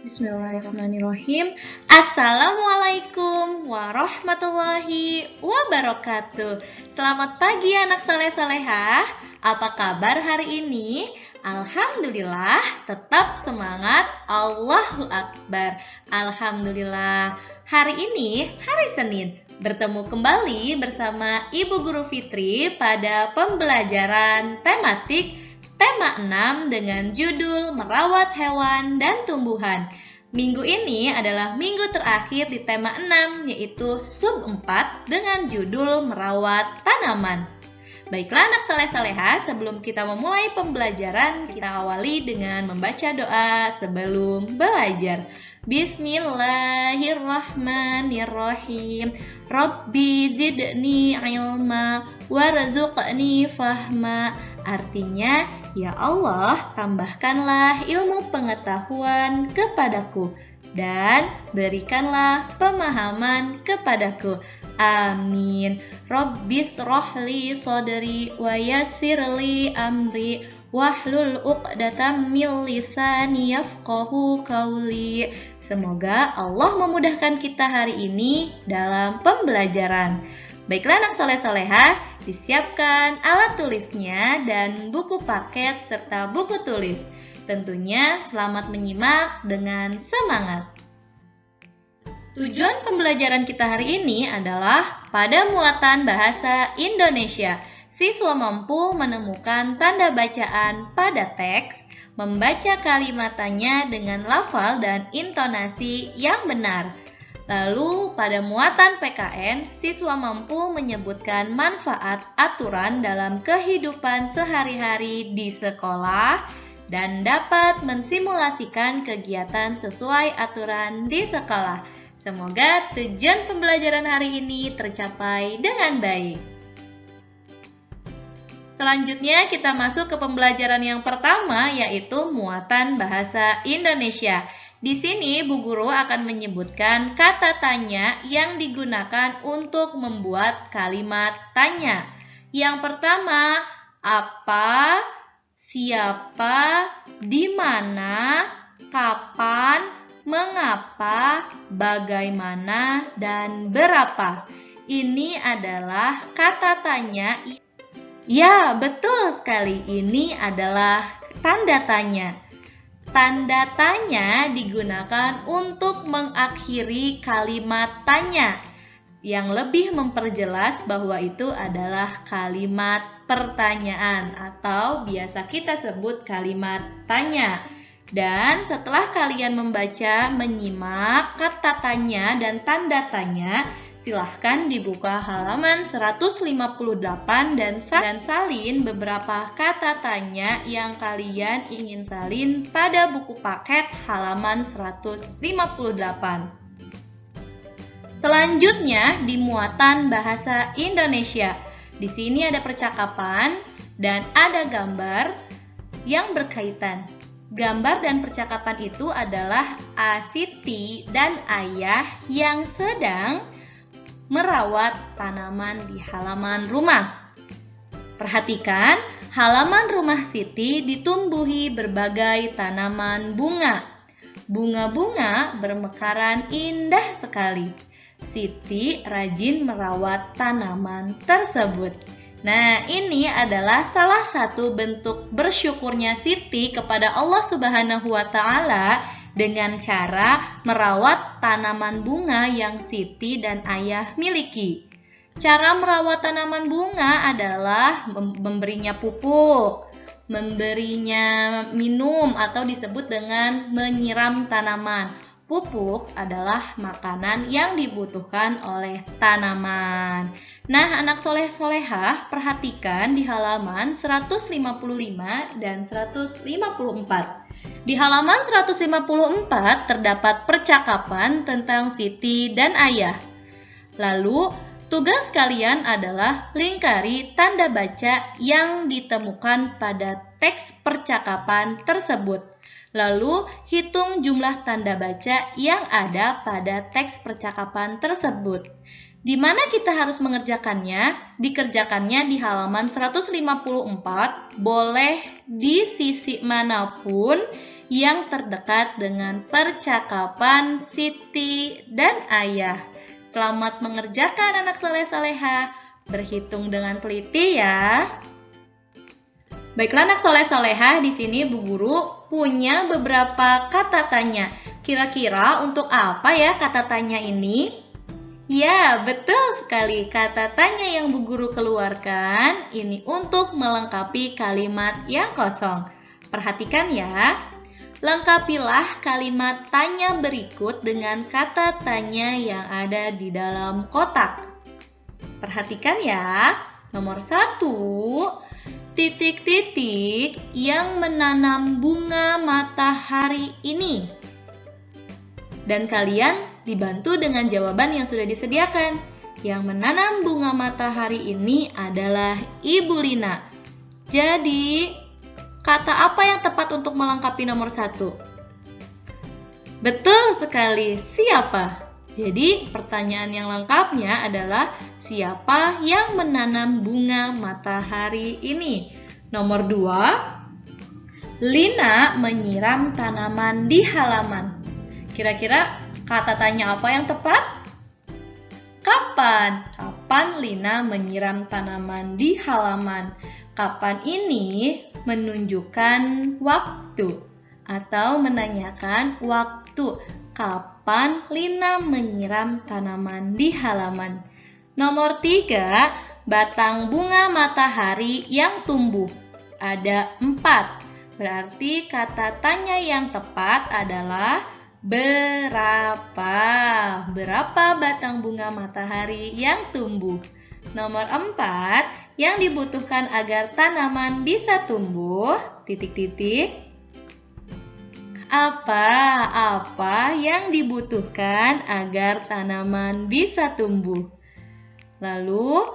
Bismillahirrahmanirrahim. Assalamualaikum warahmatullahi wabarakatuh. Selamat pagi anak saleh-salehah. Apa kabar hari ini? Alhamdulillah, tetap semangat. Allahu Akbar. Alhamdulillah. Hari ini hari Senin. Bertemu kembali bersama Ibu Guru Fitri pada pembelajaran tematik tema 6 dengan judul Merawat Hewan dan Tumbuhan. Minggu ini adalah minggu terakhir di tema 6, yaitu sub 4 dengan judul Merawat Tanaman. Baiklah anak saleh-salehah, sebelum kita memulai pembelajaran, kita awali dengan membaca doa sebelum belajar. Bismillahirrahmanirrahim. Rabbi zidni ilma warzuqni fahma. Artinya, ya Allah, tambahkanlah ilmu pengetahuan kepadaku dan berikanlah pemahaman kepadaku. Amin. Rabbis rohli sodri wa yassirli amri wahlul uqdatam min lisani yafqahu qawli. Semoga Allah memudahkan kita hari ini dalam pembelajaran. Baiklah anak saleh-salehah, disiapkan alat tulisnya dan buku paket serta buku tulis. Tentunya selamat menyimak dengan semangat. Tujuan pembelajaran kita hari ini adalah pada muatan bahasa Indonesia. Siswa mampu menemukan tanda bacaan pada teks, membaca kalimatannya dengan lafal dan intonasi yang benar. Lalu, pada muatan PKN, siswa mampu menyebutkan manfaat aturan dalam kehidupan sehari-hari di sekolah dan dapat mensimulasikan kegiatan sesuai aturan di sekolah. Semoga tujuan pembelajaran hari ini tercapai dengan baik. Selanjutnya, kita masuk ke pembelajaran yang pertama, yaitu muatan bahasa Indonesia. Di sini, Bu Guru akan menyebutkan kata tanya yang digunakan untuk membuat kalimat tanya. Yang pertama, apa, siapa, di mana, kapan, mengapa, bagaimana, dan berapa. Ini adalah kata tanya. Ya, betul sekali. Ini adalah tanda tanya. Tanda tanya digunakan untuk mengakhiri kalimat tanya yang lebih memperjelas bahwa itu adalah kalimat pertanyaan atau biasa kita sebut kalimat tanya. Dan setelah kalian membaca, menyimak kata tanya dan tanda tanya, silahkan dibuka halaman 158 dan salin beberapa kata tanya yang kalian ingin salin pada buku paket halaman 158. Selanjutnya, di muatan bahasa Indonesia. Di sini ada percakapan dan ada gambar yang berkaitan. Gambar dan percakapan itu adalah Siti dan ayah yang sedang merawat tanaman di halaman rumah. Perhatikan, halaman rumah Siti ditumbuhi berbagai tanaman bunga. Bunga-bunga bermekaran indah sekali. Siti rajin merawat tanaman tersebut. Nah, ini adalah salah satu bentuk bersyukurnya Siti kepada Allah Subhanahu wa Ta'ala dengan cara merawat tanaman bunga yang Siti dan ayah miliki. Cara merawat tanaman bunga adalah memberinya pupuk, memberinya minum atau disebut dengan menyiram tanaman. Pupuk adalah makanan yang dibutuhkan oleh tanaman. Nah, anak soleh-solehah, perhatikan di halaman 155 dan 154. Di halaman 154 terdapat percakapan tentang Siti dan ayah. Lalu, tugas kalian adalah lingkari tanda baca yang ditemukan pada teks percakapan tersebut. Lalu, hitung jumlah tanda baca yang ada pada teks percakapan tersebut. Di mana kita harus mengerjakannya? Dikerjakannya di halaman 154, boleh di sisi manapun yang terdekat dengan percakapan Siti dan Ayah. Selamat mengerjakan anak soleh-soleha. Berhitung dengan teliti ya. Baiklah anak soleh-soleha, di sini Bu Guru punya beberapa kata tanya. Kira-kira untuk apa ya kata tanya ini? Ya, betul sekali. Kata tanya yang Bu Guru keluarkan ini untuk melengkapi kalimat yang kosong. Perhatikan ya. Lengkapilah kalimat tanya berikut dengan kata tanya yang ada di dalam kotak. Perhatikan ya. Nomor 1, titik-titik yang menanam bunga matahari ini. Dan kalian dibantu dengan jawaban yang sudah disediakan. Yang menanam bunga matahari ini adalah Ibu Lina. Jadi, kata apa yang tepat untuk melengkapi nomor 1? Betul sekali, siapa? Jadi, pertanyaan yang lengkapnya adalah siapa yang menanam bunga matahari ini? Nomor 2, Lina menyiram tanaman di halaman. Kira-kira kata tanya apa yang tepat? Kapan? Kapan Lina menyiram tanaman di halaman? Kapan ini menunjukkan waktu atau menanyakan waktu. Kapan Lina menyiram tanaman di halaman? Nomor 3, batang bunga matahari yang tumbuh. Ada 4. Berarti kata tanya yang tepat adalah berapa? Berapa batang bunga matahari yang tumbuh? Nomor 4, yang dibutuhkan agar tanaman bisa tumbuh, titik-titik. Apa yang dibutuhkan agar tanaman bisa tumbuh? Lalu,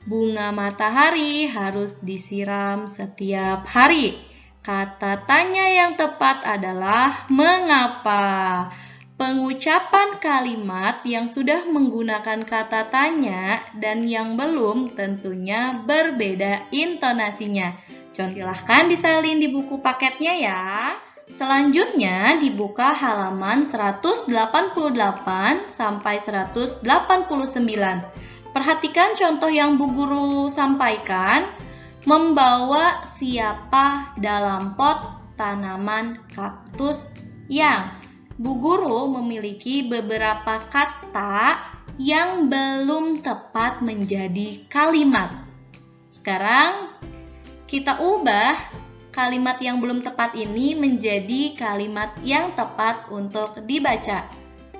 bunga matahari harus disiram setiap hari. Kata tanya yang tepat adalah mengapa. Pengucapan kalimat yang sudah menggunakan kata tanya dan yang belum tentunya berbeda intonasinya. Silahkan disalin di buku paketnya ya. Selanjutnya dibuka halaman 188 sampai 189. Perhatikan contoh yang Bu Guru sampaikan. Membawa siapa dalam pot tanaman kaktus yang? Bu Guru memiliki beberapa kata yang belum tepat menjadi kalimat. Sekarang kita ubah kalimat yang belum tepat ini menjadi kalimat yang tepat untuk dibaca.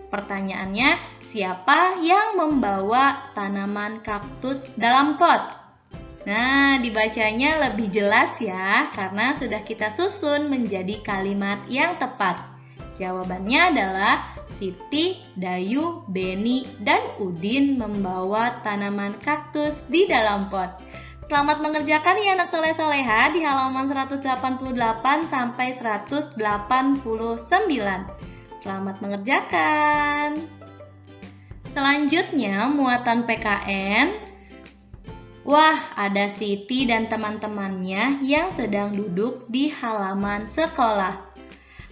Pertanyaannya, siapa yang membawa tanaman kaktus dalam pot? Nah, dibacanya lebih jelas ya, karena sudah kita susun menjadi kalimat yang tepat. Jawabannya adalah Siti, Dayu, Beni, dan Udin membawa tanaman kaktus di dalam pot. Selamat mengerjakan ya anak soleh-soleha di halaman 188 sampai 189. Selamat mengerjakan. Selanjutnya, muatan PKN. Wah, ada Siti dan teman-temannya yang sedang duduk di halaman sekolah.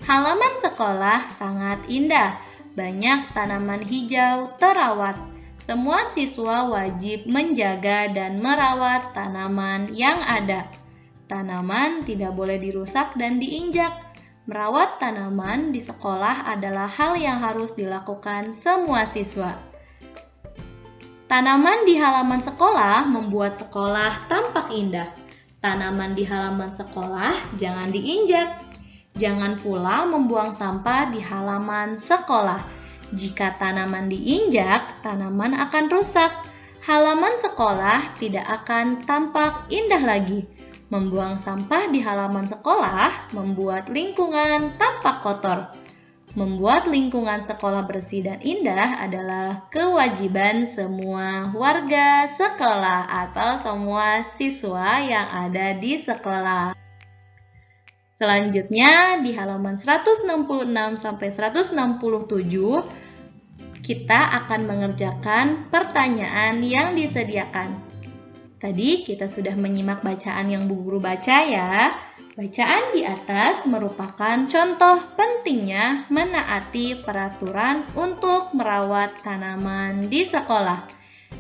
Halaman sekolah sangat indah, banyak tanaman hijau terawat. Semua siswa wajib menjaga dan merawat tanaman yang ada. Tanaman tidak boleh dirusak dan diinjak. Merawat tanaman di sekolah adalah hal yang harus dilakukan semua siswa. Tanaman di halaman sekolah membuat sekolah tampak indah. Tanaman di halaman sekolah jangan diinjak. Jangan pula membuang sampah di halaman sekolah. Jika tanaman diinjak, tanaman akan rusak. Halaman sekolah tidak akan tampak indah lagi. Membuang sampah di halaman sekolah membuat lingkungan tampak kotor. Membuat lingkungan sekolah bersih dan indah adalah kewajiban semua warga sekolah atau semua siswa yang ada di sekolah. Selanjutnya di halaman 166 sampai 167 kita akan mengerjakan pertanyaan yang disediakan. Tadi kita sudah menyimak bacaan yang Bu Guru baca ya. Bacaan di atas merupakan contoh pentingnya menaati peraturan untuk merawat tanaman di sekolah.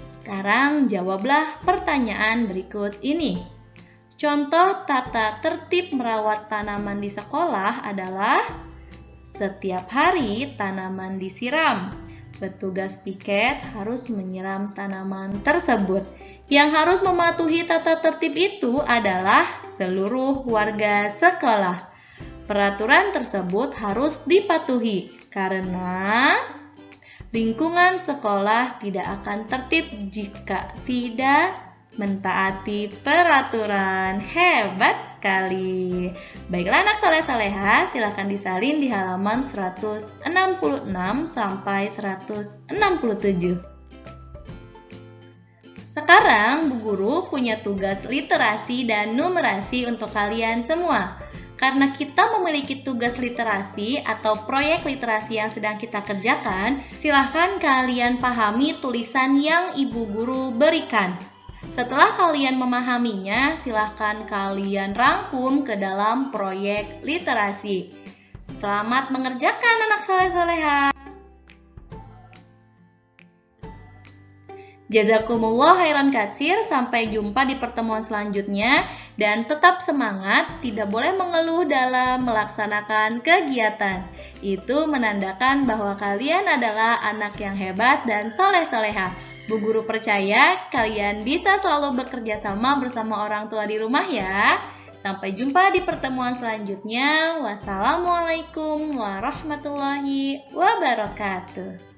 Sekarang jawablah pertanyaan berikut ini. Contoh tata tertib merawat tanaman di sekolah adalah setiap hari tanaman disiram. Petugas piket harus menyiram tanaman tersebut. Yang harus mematuhi tata tertib itu adalah seluruh warga sekolah. Peraturan tersebut harus dipatuhi karena lingkungan sekolah tidak akan tertib jika tidak mentaati peraturan. Hebat sekali. Baiklah anak soleh-soleha, silakan disalin di halaman 166 sampai 167. Sekarang Bu Guru punya tugas literasi dan numerasi untuk kalian semua. Karena kita memiliki tugas literasi atau proyek literasi yang sedang kita kerjakan, silahkan kalian pahami tulisan yang Ibu Guru berikan. Setelah kalian memahaminya, silahkan kalian rangkum ke dalam proyek literasi. Selamat mengerjakan anak soleh-soleha. Jazakumullah khairan katsir, sampai jumpa di pertemuan selanjutnya dan tetap semangat, tidak boleh mengeluh dalam melaksanakan kegiatan. Itu menandakan bahwa kalian adalah anak yang hebat dan soleh-soleha. Bu Guru percaya kalian bisa selalu bekerja sama bersama orang tua di rumah ya. Sampai jumpa di pertemuan selanjutnya. Wassalamualaikum warahmatullahi wabarakatuh.